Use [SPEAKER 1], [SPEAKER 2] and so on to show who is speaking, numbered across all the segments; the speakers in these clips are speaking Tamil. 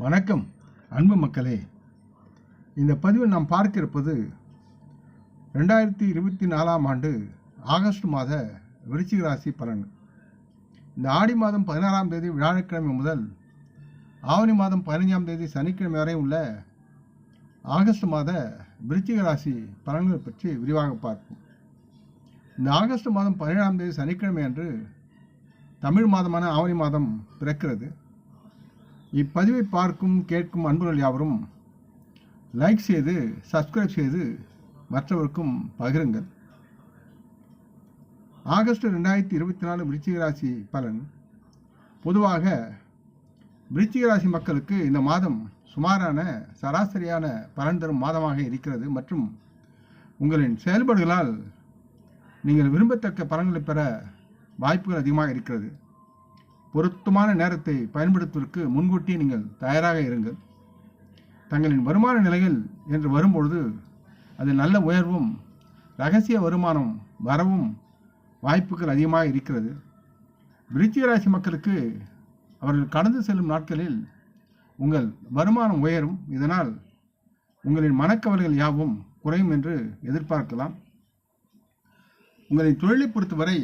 [SPEAKER 1] வணக்கம் அன்பு மக்களே. இந்த பதிவில் நாம் பார்க்க இருப்பது 2024 ஆண்டு ஆகஸ்ட் மாத விருச்சிக ராசி பலன். இந்த ஆடி மாதம் 16ஆம் தேதி வியாழக்கிழமை முதல் ஆவணி மாதம் 15ஆம் தேதி சனிக்கிழமை வரை உள்ள ஆகஸ்ட் மாத விருச்சிக ராசி பலன்களை பற்றி விரிவாக பார்ப்போம். இந்த ஆகஸ்ட் மாதம் 17ஆம் தேதி சனிக்கிழமை அன்று தமிழ் மாதமான ஆவணி மாதம் பிறக்கிறது. இப்பதிவை பார்க்கும் கேட்கும் அன்புகள் யாவரும் லைக் செய்து சப்ஸ்கிரைப் செய்து மற்றவருக்கும் பகிருங்கள். ஆகஸ்ட் 2024 விருச்சிக ராசி பலன். பொதுவாக விருச்சிக ராசி மக்களுக்கு இந்த மாதம் சுமாரான சராசரியான பலன் தரும் மாதமாக இருக்கிறது மற்றும் உங்களின் செயல்பாடுகளால் நீங்கள் விரும்பத்தக்க பலன்களை பெற வாய்ப்புகள் அதிகமாக இருக்கிறது. பொருத்தமான நேரத்தை பயன்படுத்துவதற்கு முன்கூட்டி நீங்கள் தயாராக இருங்கள். தங்களின் வருமான நிலைகள் என்று வரும்பொழுது அது நல்ல உயர்வும் இரகசிய வருமானம் வரவும் வாய்ப்புகள் அதிகமாக இருக்கிறது. விருச்சிக ராசி மக்களுக்கு அவர்கள் கடந்து செல்லும் நாட்களில் உங்கள் வருமானம் உயரும். இதனால் உங்களின் மனக்கவலைகள் யாவும் குறையும் என்று எதிர்பார்க்கலாம். உங்களின் தொழிலை பொறுத்தவரை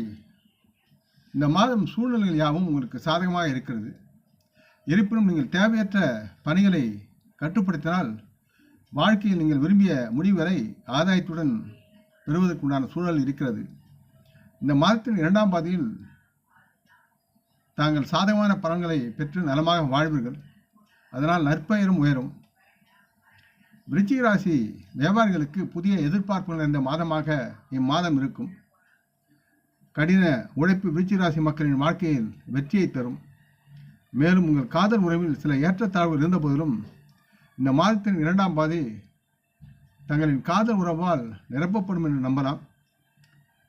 [SPEAKER 1] இந்த மாதம் சூழ்நிலைகள் யாவும் உங்களுக்கு சாதகமாக இருக்கிறது. இருப்பினும் நீங்கள் தேவையற்ற பணிகளை கட்டுப்படுத்தினால் வாழ்க்கையில் நீங்கள் விரும்பிய முடிவுகளை ஆதாயத்துடன் பெறுவதற்குண்டான சூழல் இருக்கிறது. இந்த மாதத்தின் 2ஆம் பாதியில் தாங்கள் சாதகமான பலன்களை பெற்று நலமாக வாழ்வீர்கள். அதனால் நற்பெயரும் உயரும். விருச்சிக ராசி வியாபாரிகளுக்கு புதிய எதிர்பார்ப்புகள் நிறைந்த மாதமாக இம்மாதம் இருக்கும். கடின உழைப்பு விருச்சிக ராசி மக்களின் வாழ்க்கையில் வெற்றியை தரும். மேலும் உங்கள் காதல் உறவில் சில ஏற்றத்தாழ்வுகள் இருந்த போதிலும் இந்த மாதத்தின் 2ஆம் பாதி தங்களின் காதல் உறவால் நிரப்பப்படும் என்று நம்பலாம்.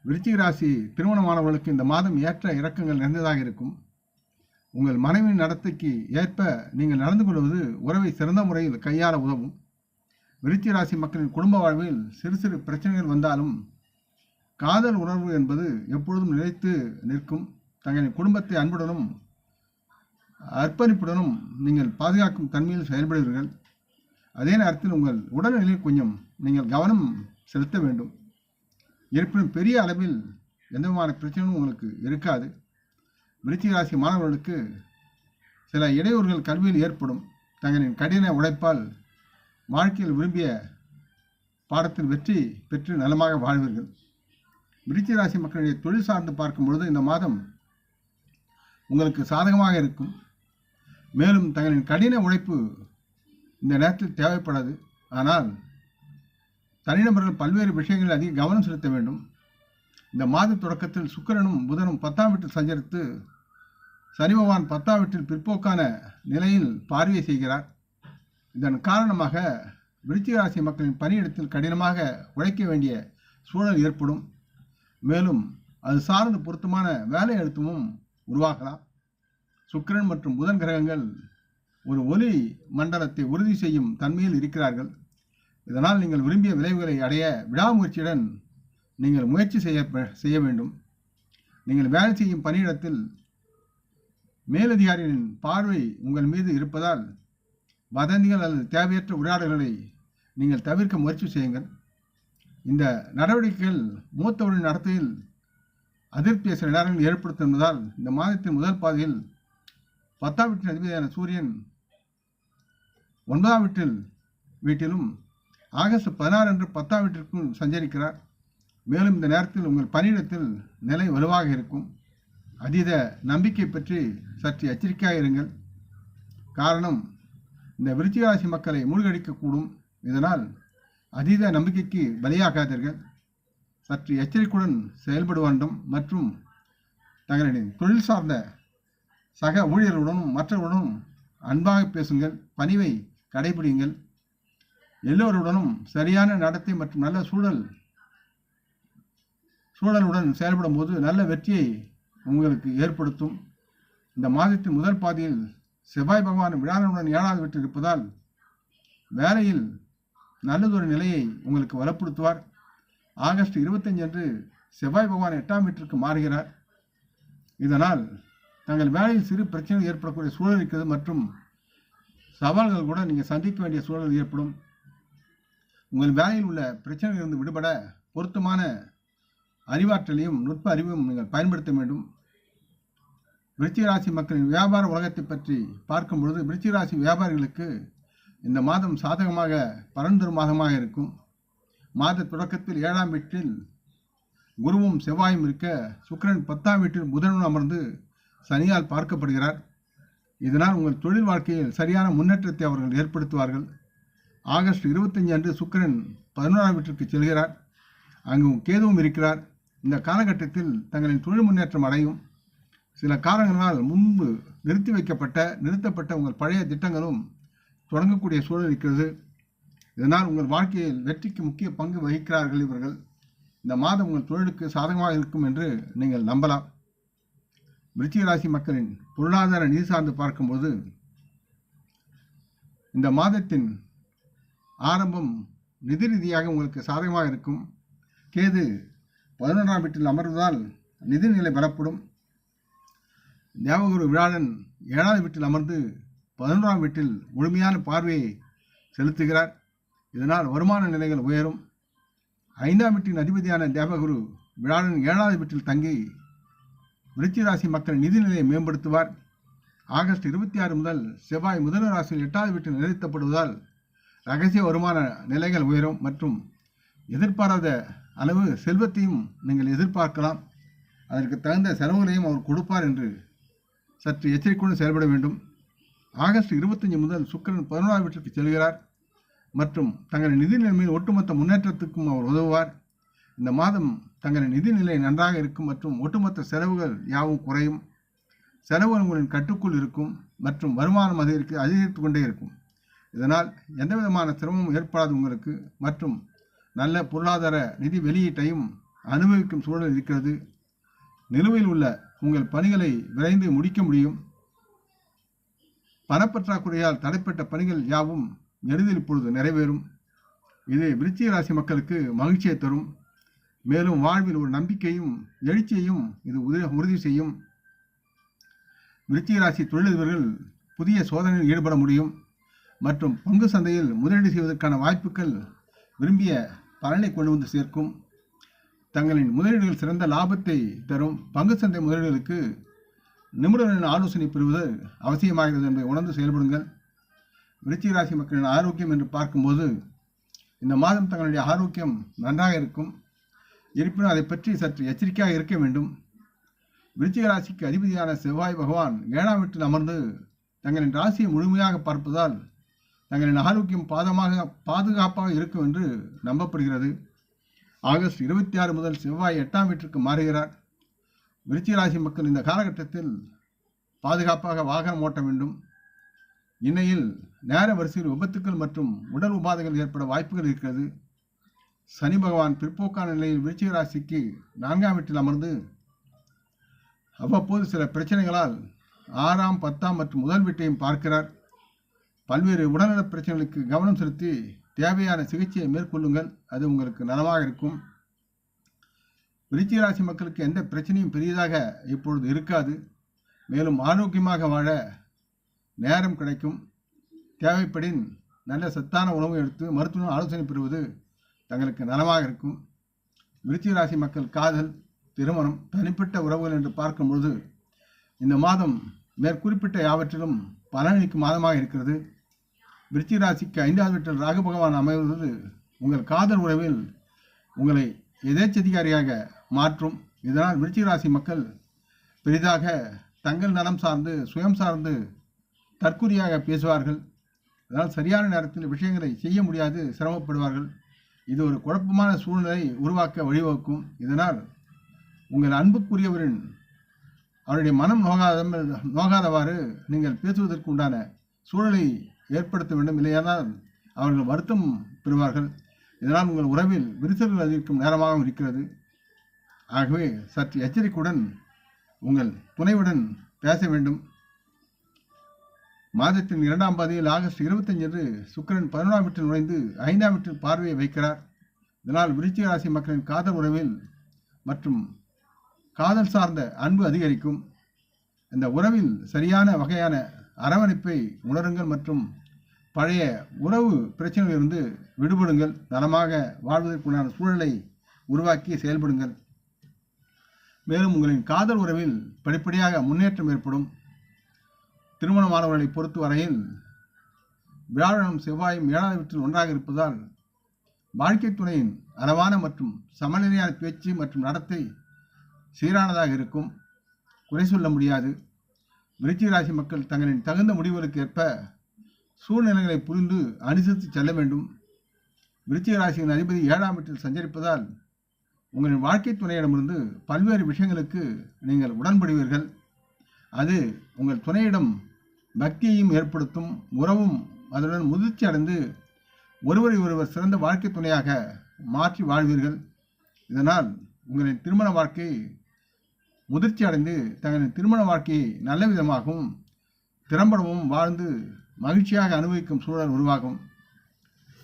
[SPEAKER 1] விருச்சிக ராசி திருமணமானவர்களுக்கு இந்த மாதம் ஏற்ற இறக்கங்கள் நிறைந்ததாக இருக்கும். உங்கள் மனைவியின் நடத்தைக்கு ஏற்ப நீங்கள் நடந்து கொள்வது உறவை சிறந்த முறையில் கையாள உதவும். விருச்சிக ராசி மக்களின் குடும்ப வாழ்வில் சிறு சிறு பிரச்சனைகள் வந்தாலும் காதல் உணர்வு என்பது எப்பொழுதும் நிலைத்து நிற்கும். தங்களின் குடும்பத்தை அன்புடனும் அர்ப்பணிப்புடனும் நீங்கள் பாதுகாக்கும் தன்மையில் செயல்படுவீர்கள். அதே நேரத்தில் உங்கள் உடல்நிலையில் கொஞ்சம் நீங்கள் கவனம் செலுத்த வேண்டும். இருப்பினும் பெரிய அளவில் எந்த விதமான பிரச்சனையும் உங்களுக்கு இருக்காது. விருச்சிக ராசி மாணவர்களுக்கு சில இடையூறுகள் கல்வியில் ஏற்படும். தங்களின் கடின உழைப்பால் வாழ்க்கையில் விரும்பிய பாடத்தில் வெற்றி பெற்று நலமாக வாழ்வீர்கள். விருச்சிக ராசி மக்களுடைய தொழில் சார்ந்து பார்க்கும் பொழுது இந்த மாதம் உங்களுக்கு சாதகமாக இருக்கும். மேலும் தங்களின் கடின உழைப்பு இந்த நேரத்தில் தேவைப்படாது. ஆனால் தனிநபர்கள் பல்வேறு விஷயங்களில் அதிக கவனம் செலுத்த வேண்டும். இந்த மாத தொடக்கத்தில் சுக்கிரனும் புதனும் 10ஆம் வீட்டில் சஞ்சரித்து சனி பகவான் 10ஆம் வீட்டில் பிற்போக்கான நிலையில் பார்வை செய்கிறார். இதன் காரணமாக விருச்சிக ராசி மக்களின் பணியிடத்தில் கடினமாக உழைக்க வேண்டிய சூழல் ஏற்படும். மேலும் அது சார்ந்து பொருத்தமான வேலை அழுத்தமும் உருவாக்கலாம். சுக்கிரன் மற்றும் புதன் கிரகங்கள் ஒரு ஒளி மண்டலத்தை உறுதி செய்யும் தன்மையில் இருக்கிறார்கள். இதனால் நீங்கள் விரும்பிய விளைவுகளை அடைய விடாமுயற்சியுடன் நீங்கள் முயற்சி செய்ய வேண்டும். நீங்கள் வேலை செய்யும் பணியிடத்தில் மேலதிகாரிகளின் பார்வை உங்கள் மீது இருப்பதால் வதந்திகள் அல்லது தேவையற்ற உரையாடல்களை நீங்கள் தவிர்க்க முயற்சி செய்யுங்கள். இந்த நடவடிக்கைகள் மூத்தவரின் நடத்தையில் அதிருப்தியை சில நேரங்களில் ஏற்படுத்துவதால் இந்த மாதத்தின் முதல் பாதியில் 10ஆம் வீட்டின் அதிபதியான சூரியன் 9ஆம் வீட்டிலும் ஆகஸ்ட் 16 அன்று 10ஆம் வீட்டிற்கும் சஞ்சரிக்கிறார். மேலும் இந்த நேரத்தில் உங்கள் பணியிடத்தில் நிலை வலுவாக இருக்கும். அதீத நம்பிக்கை பற்றி சற்று எச்சரிக்கையாக இருங்கள். காரணம், இந்த விருச்சிக ராசி மக்களை மூழ்கடிக்கக்கூடும். இதனால் அதீத நம்பிக்கைக்கு பலியாகாதீர்கள். சற்று எச்சரிக்கையுடன் செயல்பட வேண்டும் மற்றும் தங்களின் தொழில் சார்ந்த சக ஊழியர்களுடனும் மற்றவர்களுடனும் அன்பாக பேசுங்கள். பணிவை கடைபிடிங்கள். எல்லோருடனும் சரியான நடத்தை மற்றும் நல்ல சூழலுடன் செயல்படும் போது நல்ல வெற்றியை உங்களுக்கு ஏற்படுத்தும். இந்த மாதத்தின் முதல் பாதியில் செவ்வாய் பகவான் விழாவுடன் 7ஆவது வீட்டில் இருப்பதால் வேலையில் நல்லதொரு நிலையை உங்களுக்கு வளப்படுத்துவார். ஆகஸ்ட் 25 அன்று செவ்வாய் பகவான் 8ஆம் வீட்டிற்கு மாறுகிறார். இதனால் தங்கள் வேலையில் சிறு பிரச்சனை ஏற்படக்கூடிய சூழல் இருக்கிறது மற்றும் சவால்கள் கூட நீங்கள் சந்திக்க வேண்டிய சூழல் ஏற்படும். உங்கள் வேலையில் உள்ள பிரச்சனைகளிலிருந்து விடுபட பொருத்தமான அறிவாற்றலையும் நுட்ப அறிவும் நீங்கள் பயன்படுத்த வேண்டும். விருச்சிக ராசி மக்களின் வியாபார உலகத்தை பற்றி பார்க்கும் பொழுது விருச்சிக ராசி வியாபாரிகளுக்கு இந்த மாதம் சாதகமாக பலன்தரும் மாதமாக இருக்கும். மாத தொடக்கத்தில் 7ஆம் வீட்டில் குருவும் செவ்வாயும் இருக்க, சுக்கிரன் 10ஆம் வீட்டில் புதனும் அமர்ந்து சனியால் பார்க்கப்படுகிறார். இதனால் உங்கள் தொழில் வாழ்க்கையில் சரியான முன்னேற்றத்தை அவர்கள் ஏற்படுத்துவார்கள். ஆகஸ்ட் 25 அன்று சுக்கிரன் 11ஆம் வீட்டிற்கு செல்கிறார். அங்கு கேதுவும் இருக்கிறார். இந்த காலகட்டத்தில் தங்களின் தொழில் முன்னேற்றம் அடையும். சில காரணங்களால் முன்பு நிறுத்தப்பட்ட உங்கள் பழைய திட்டங்களும் தொடங்கக்கூடிய சூழல் இருக்கிறது. இதனால் உங்கள் வாழ்க்கையில் வெற்றிக்கு முக்கிய பங்கு வகிக்கிறார்கள் இவர்கள். இந்த மாதம் உங்கள் தொழிலுக்கு சாதகமாக இருக்கும் என்று நீங்கள் நம்பலாம். விருச்சிக ராசி மக்களின் பொருளாதார நிதி சார்ந்து பார்க்கும்போது இந்த மாதத்தின் ஆரம்பம் நிதி ரீதியாக உங்களுக்கு சாதகமாக இருக்கும். கேது 11ஆம் வீட்டில் அமர்வதால் நிதிநிலை பலப்படும். தேவகுரு வியாழன் 7ஆவது வீட்டில் அமர்ந்து 11ஆம் வீட்டில் முழுமையான பார்வையை செலுத்துகிறார். இதனால் வருமான நிலைகள் உயரும். 5ஆம் வீட்டின் அதிபதியான தேவகுரு வியாழன் 7ஆவது வீட்டில் தங்கி விருச்சிக ராசி மக்கள் நிதிநிலையை மேம்படுத்துவார். ஆகஸ்ட் 26 முதல் செவ்வாய் முதல் ராசியில் 8ஆவது வீட்டில் நிறுத்தப்படுவதால் ரகசிய வருமான நிலைகள் உயரும் மற்றும் எதிர்பாராத அளவு செல்வத்தையும் நீங்கள் எதிர்பார்க்கலாம். அதற்கு தகுந்த செலவுகளையும் அவர் கொடுப்பார் என்று சற்று எச்சரிக்கையுடன் செயல்பட வேண்டும். ஆகஸ்ட் 25 முதல் சுக்கிரன் 11ஆம் வீட்டிற்கு செல்கிறார் மற்றும் தங்களின் நிதி நிலைமையில் ஒட்டுமொத்த முன்னேற்றத்துக்கும் அவர் உதவுவார். இந்த மாதம் தங்களின் நிதி நிலை நன்றாக இருக்கும் மற்றும் ஒட்டுமொத்த செலவுகள் யாவும் குறையும். செலவுகள் உங்களின் கட்டுக்குள் இருக்கும் மற்றும் வருமானம் அதிகரித்து கொண்டே இருக்கும். இதனால் எந்தவிதமான சிரமமும் ஏற்படாது உங்களுக்கு மற்றும் நல்ல பொருளாதார நிதி வெளியீட்டையும் அனுபவிக்கும் சூழல் இருக்கிறது. நிலுவையில் உள்ள உங்கள் பணிகளை விரைந்து முடிக்க முடியும். பணப்பற்றாக்குறையால் தடைப்பட்ட பணிகள் யாவும் எளிதில் இப்பொழுது நிறைவேறும். இது விருச்சிக ராசி மக்களுக்கு மகிழ்ச்சியை தரும். மேலும் வாழ்வில் ஒரு நம்பிக்கையும் எழுச்சியையும் இது உறுதி செய்யும். விருச்சிக ராசி தொழிலதிபர்கள் புதிய சோதனையில் ஈடுபட முடியும் மற்றும் பங்கு சந்தையில் முதலீடு செய்வதற்கான வாய்ப்புகள் விரும்பிய பலனை கொண்டு வந்து சேர்க்கும். தங்களின் முதலீடுகள் சிறந்த லாபத்தை தரும். பங்கு சந்தை முதலீடுகளுக்கு நிபுணர்களின் ஆலோசனை பெறுவது அவசியமாகிறது என்பதை உணர்ந்து செயல்படுங்கள். விருச்சிக ராசி மக்களின் ஆரோக்கியம் என்று பார்க்கும்போது இந்த மாதம் தங்களுடைய ஆரோக்கியம் நன்றாக இருக்கும். இருப்பினும் அதை பற்றி சற்று எச்சரிக்கையாக இருக்க வேண்டும். விருச்சிக ராசிக்கு அதிபதியான செவ்வாய் பகவான் 7ஆம் வீட்டில் அமர்ந்து தங்களின் ராசியை முழுமையாக பார்ப்பதால் தங்களின் ஆரோக்கியம் பாதுகாப்பாக இருக்கும் என்று நம்பப்படுகிறது. ஆகஸ்ட் 26 முதல் செவ்வாய் 8ஆம் வீட்டிற்கு மாறுகிறார். விருச்சிக ராசி மக்கள் இந்த காலகட்டத்தில் பாதுகாப்பாக வாகனம் ஓட்ட வேண்டும். இன்னையில் நேர வரிசையில் விபத்துக்கள் மற்றும் உடல் உபாதைகள் ஏற்பட வாய்ப்புகள் இருக்கிறது. சனி பகவான் பிற்போக்கான நிலையில் விருச்சிக ராசிக்கு 4ஆம் வீட்டில் அமர்ந்து அவ்வப்போது சில பிரச்சனைகளால் 6ஆம் 10ஆம் மற்றும் முதல் வீட்டையும் பார்க்கிறார். பல்வேறு உடல்நல பிரச்சனைகளுக்கு கவனம் செலுத்தி தேவையான சிகிச்சையை மேற்கொள்ளுங்கள். அது உங்களுக்கு நலமாக இருக்கும். விருச்சிக ராசி மக்களுக்கு எந்த பிரச்சனையும் பெரியதாக இப்பொழுது இருக்காது. மேலும் ஆரோக்கியமாக வாழ நேரம் கிடைக்கும். தேவைப்படின் நல்ல சத்தான உணவு எடுத்து மருத்துவ ஆலோசனை பெறுவது தங்களுக்கு நலமாக இருக்கும். விருச்சிக ராசி மக்கள் காதல், திருமணம், தனிப்பட்ட உறவுகள் என்று பார்க்கும்பொழுது இந்த மாதம் மேற்குறிப்பிட்ட யாவற்றிலும் பலனளிக்கும் மாதமாக இருக்கிறது. விருச்சிக ராசிக்கு 5ஆவது வீட்டில் ராகு பகவான் அமைவது உங்கள் காதல் உறவில் உங்களை எதேச்சதிகாரியாக மாற்றும். இதனால் விருச்சிக ராசி மக்கள் பெரிதாக தங்கள் நலம் சார்ந்து சுயம் சார்ந்து தற்குறியாக பேசுவார்கள். அதனால் சரியான நேரத்தில் விஷயங்களை செய்ய முடியாது சிரமப்படுவார்கள். இது ஒரு குழப்பமான சூழ்நிலை உருவாக்க வழிவகுக்கும். இதனால் உங்கள் அன்புக்குரியவரின் அவருடைய மனம் நோகாதவாறு நீங்கள் பேசுவதற்கு உண்டான சூழலை ஏற்படுத்த வேண்டும். இல்லையானால் அவர்கள் வருத்தம் பெறுவார்கள். இதனால் உங்கள் உறவில் விரிசல்கள் அதிகரிக்கும் நேரமாகவும் இருக்கிறது. ஆகவே சற்று எச்சரிக்கையுடன் உங்கள் துணையுடன் பேச வேண்டும். மாதத்தின் 2ஆம் பாதியில் ஆகஸ்ட் 25 சுக்கிரன் 11ஆம் வீட்டில் நுழைந்து 5ஆம் வீட்டில் பார்வையை வைக்கிறார். இதனால் விருச்சிக ராசி மக்களின் காதல் உறவில் மற்றும் காதல் சார்ந்த அன்பு அதிகரிக்கும். இந்த உறவில் சரியான வகையான அரவணைப்பை உணருங்கள் மற்றும் பழைய உறவு பிரச்சனையிலிருந்து விடுபடுங்கள். நலமாக வாழ்வதற்குண்டான சூழலை உருவாக்கி செயல்படுங்கள். மேலும் உங்களின் காதல் உறவில் படிப்படியாக முன்னேற்றம் ஏற்படும். திருமணமானவர்களை பொறுத்த வரையில் வியாழனும் செவ்வாயும் 7ஆவது வீட்டில் ஒன்றாக இருப்பதால் வாழ்க்கை துணையின் அளவான மற்றும் சமநிலையான பேச்சு மற்றும் நடத்தை சீரானதாக இருக்கும். குறை சொல்ல முடியாது. விருச்சிக ராசி மக்கள் தங்களின் தகுந்த முடிவுகளுக்கு ஏற்ப சூழ்நிலைகளை புரிந்து அனுசரித்து செல்ல வேண்டும். விருச்சிக ராசியின் அதிபதி 7ஆம் வீட்டில் சஞ்சரிப்பதால் உங்களின் வாழ்க்கை துணையிடமிருந்து பல்வேறு விஷயங்களுக்கு நீங்கள் உடன்படுவீர்கள். அது உங்கள் துணையிடம் பக்தியையும் ஏற்படுத்தும். உறவும் அதனுடன் முதிர்ச்சி அடைந்து ஒருவரை ஒருவர் சிறந்த வாழ்க்கை துணையாக மாற்றி வாழ்வீர்கள். இதனால் உங்களின் திருமண வாழ்க்கை முதிர்ச்சி அடைந்து தங்களின் திருமண வாழ்க்கையை நல்ல விதமாகவும் திறம்படவும் வாழ்ந்து மகிழ்ச்சியாக அனுபவிக்கும் சூழல் உருவாகும்.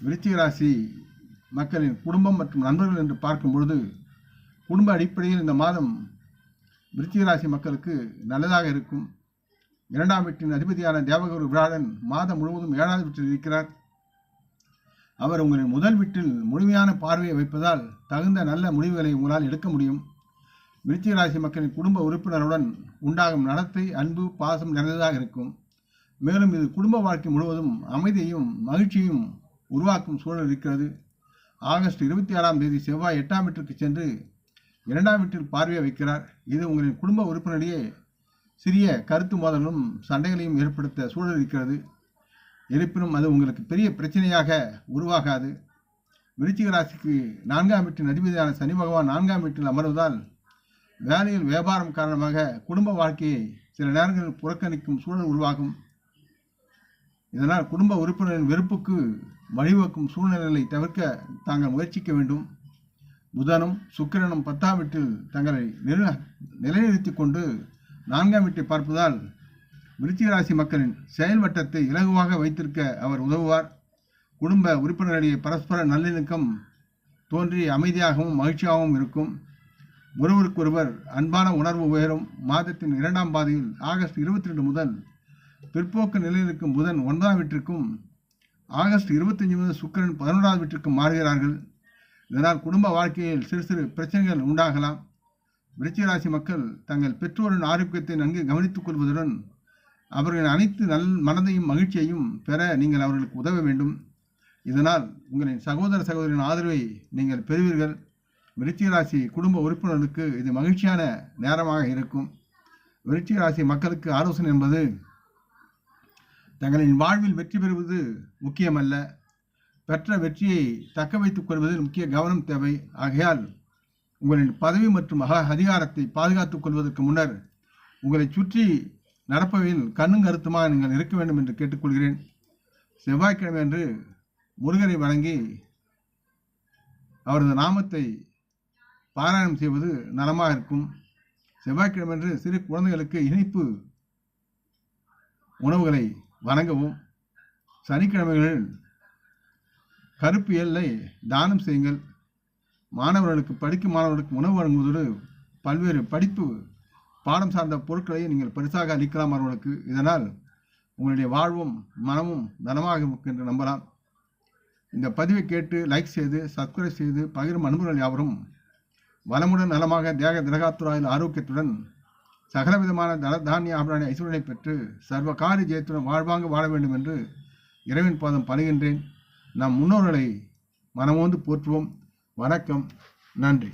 [SPEAKER 1] விருச்சிக ராசி மக்களின் குடும்பம் மற்றும் நண்பர்கள் என்று பார்க்கும் பொழுது குடும்ப அடிப்படையில் இந்த மாதம் விருச்சிக ராசி மக்களுக்கு நல்லதாக இருக்கும். 2ஆம் வீட்டின் அதிபதியான தேவகுரு வியாழன் மாதம் முழுவதும் 7ஆவது வீட்டில் இருக்கிறார். அவர் உங்களின் முதல் வீட்டில் முழுமையான பார்வையை வைப்பதால் தகுந்த நல்ல முடிவுகளை உங்களால் எடுக்க முடியும். விருச்சிக ராசி மக்களின் குடும்ப உறுப்பினருடன் உண்டாகும் நடத்தை அன்பு பாசம் நிறைந்ததாக இருக்கும். மேலும் இது குடும்ப வாழ்க்கை முழுவதும் அமைதியையும் மகிழ்ச்சியையும் உருவாக்கும் சூழல் இருக்கிறது. ஆகஸ்ட் 26ஆம் தேதி செவ்வாய் 8ஆம் வீட்டிற்கு சென்று 2ஆம் வீட்டில் பார்வையை வைக்கிறார். இது உங்களின் குடும்ப உறுப்பினரிடையே சிறிய கருத்து மோதலும் சண்டைகளையும் ஏற்படுத்த சூழல் இருக்கிறது. இருப்பினும் அது உங்களுக்கு பெரிய பிரச்சனையாக உருவாகாது. விருச்சிக ராசிக்கு 4ஆம் வீட்டின் அதிபதியான சனி பகவான் 4ஆம் வீட்டில் அமர்வதால் வேலையில் வியாபாரம் காரணமாக குடும்ப வாழ்க்கையை சில நேரங்களில் புறக்கணிக்கும் சூழல் உருவாகும். இதனால் குடும்ப உறுப்பினரின் வெறுப்புக்கு வழிவகுக்கும் சூழ்நிலைகளை தவிர்க்க தாங்கள் முயற்சிக்க வேண்டும். புதனும் சுக்கிரனும் 10ஆம் வீட்டில் தங்களை நிலைநிறுத்தி கொண்டு 4ஆம் வீட்டை பார்ப்பதால் விருச்சிக ராசி மக்களின் செயல் வட்டத்தை இலகுவாக வைத்திருக்க அவர் உதவுவார். குடும்ப உறுப்பினர்களிடையே பரஸ்பர நல்லிணக்கம் தோன்றி அமைதியாகவும் மகிழ்ச்சியாகவும் இருக்கும். ஒருவருக்கொருவர் அன்பான உணர்வு உயரும். மாதத்தின் 2ஆம் பாதியில் ஆகஸ்ட் 22 முதல் பிற்போக்கு நிலையில் இருக்கும் புதன் 9ஆம் வீட்டிற்கும் ஆகஸ்ட் 25 முதல் சுக்கிரன் 11ஆவது வீட்டிற்கும் மாறுகிறார்கள். இதனால் குடும்ப வாழ்க்கையில் சிறு சிறு பிரச்சனைகள் உண்டாகலாம். விருச்சிக ராசி மக்கள் தங்கள் பெற்றோரின் ஆரோக்கியத்தை நன்கு கவனித்துக் கொள்வதுடன் அவர்களின் அனைத்து மனதையும் மகிழ்ச்சியையும் பெற நீங்கள் அவர்களுக்கு உதவ வேண்டும். இதனால் உங்களின் சகோதர சகோதரின் ஆதரவை நீங்கள் பெறுவீர்கள். விருச்சிக ராசி குடும்ப உறுப்பினர்களுக்கு இது மகிழ்ச்சியான நேரமாக இருக்கும். விருச்சிக ராசி மக்களுக்கு ஆலோசனை என்பது தங்களின் வாழ்வில் வெற்றி பெறுவது முக்கியமல்ல, பெற்ற வெற்றியை தக்க வைத்துக் கொள்வதில் முக்கிய கவனம் தேவை. ஆகையால் உங்களின் பதவி மற்றும் அதிகாரத்தை பாதுகாத்துக் கொள்வதற்கு முன்னர் உங்களை சுற்றி நடப்பவையில் கண்ணும் கருத்துமாக நீங்கள் இருக்க வேண்டும் என்று கேட்டுக்கொள்கிறேன். செவ்வாய்க்கிழமை அன்று முருகரை வணங்கி அவரது நாமத்தை பாராயணம் செய்வது நலமாக இருக்கும். செவ்வாய்க்கிழமை அன்று சிறு குழந்தைகளுக்கு இனிப்பு உணவுகளை வழங்கவும். சனிக்கிழமைகளில் கருப்பு எல்லை தானம் செய்யுங்கள். மாணவர்களுக்கு படிக்கும் மாணவர்களுக்கு உணவு வழங்குவதோடு பல்வேறு படிப்பு பாடம் சார்ந்த பொருட்களை நீங்கள் பரிசாக அளிக்கலாம் அவர்களுக்கு. இதனால் உங்களுடைய வாழ்வும் மனமும் நலமாக இருக்கும் என்று நம்பலாம். இந்த பதிவை கேட்டு லைக் செய்து சப்ஸ்கிரைப் செய்து பகிரும் அன்பர்கள் யாவரும் வளமுடன் நலமாக திரகாத்துராயில் ஆரோக்கியத்துடன் சகலவிதமான தானிய ஆபரண ஐஸ்வர்யனை பெற்று சர்வ காரிய ஜெயத்துடன் வாழ்வாங்க வாழ வேண்டும் என்று இறைவன் பாதம் பணிகின்றேன். நம் முன்னோர்களை மனமோந்து போற்றுவோம். வணக்கம். நன்றி.